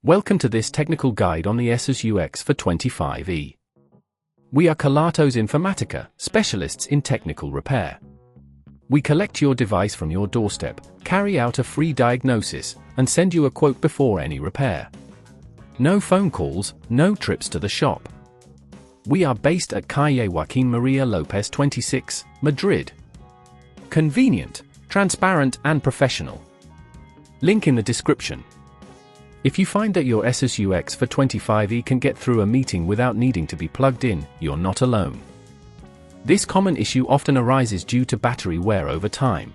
Welcome to this technical guide on the Asus Ux425E. We are Kelatos Informatica, specialists in technical repair. We collect your device from your doorstep, carry out a free diagnosis, and send you a quote before any repair. No phone calls, no trips to the shop. We are based at Calle Joaquín María López 26, Madrid. Convenient, transparent and professional. Link in the description. If you find that your Asus Ux425E can get through a meeting without needing to be plugged in, you're not alone. This common issue often arises due to battery wear over time.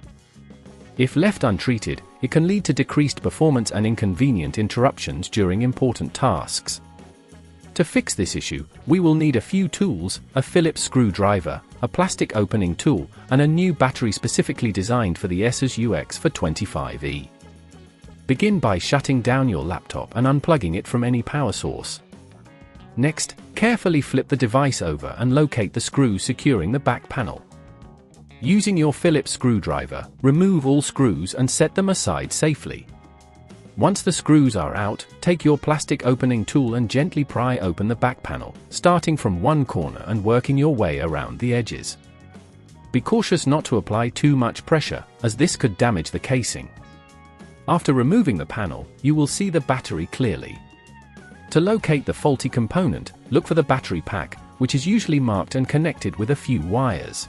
If left untreated, it can lead to decreased performance and inconvenient interruptions during important tasks. To fix this issue, we will need a few tools, a Phillips screwdriver, a plastic opening tool, and a new battery specifically designed for the Asus Ux425E. Begin by shutting down your laptop and unplugging it from any power source. Next, carefully flip the device over and locate the screws securing the back panel. Using your Phillips screwdriver, remove all screws and set them aside safely. Once the screws are out, take your plastic opening tool and gently pry open the back panel, starting from one corner and working your way around the edges. Be cautious not to apply too much pressure, as this could damage the casing. After removing the panel, you will see the battery clearly. To locate the faulty component, look for the battery pack, which is usually marked and connected with a few wires.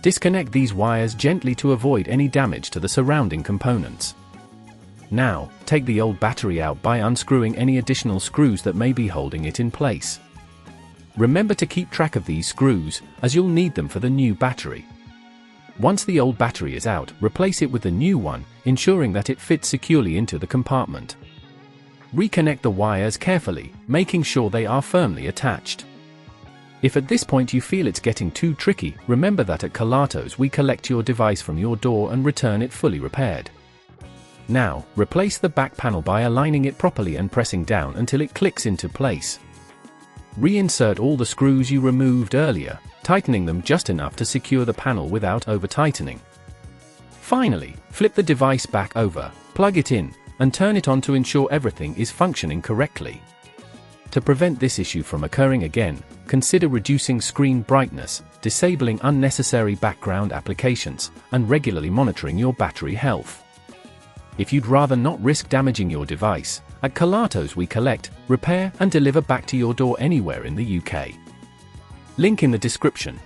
Disconnect these wires gently to avoid any damage to the surrounding components. Now, take the old battery out by unscrewing any additional screws that may be holding it in place. Remember to keep track of these screws, as you'll need them for the new battery. Once the old battery is out, replace it with the new one, ensuring that it fits securely into the compartment. Reconnect the wires carefully, making sure they are firmly attached. If at this point you feel it's getting too tricky, remember that at Kelatos we collect your device from your door and return it fully repaired. Now, replace the back panel by aligning it properly and pressing down until it clicks into place. Reinsert all the screws you removed earlier, tightening them just enough to secure the panel without over-tightening. Finally, flip the device back over, plug it in, and turn it on to ensure everything is functioning correctly. To prevent this issue from occurring again, consider reducing screen brightness, disabling unnecessary background applications, and regularly monitoring your battery health. If you'd rather not risk damaging your device, at Kelatos we collect, repair and deliver back to your door anywhere in the UK. Link in the description.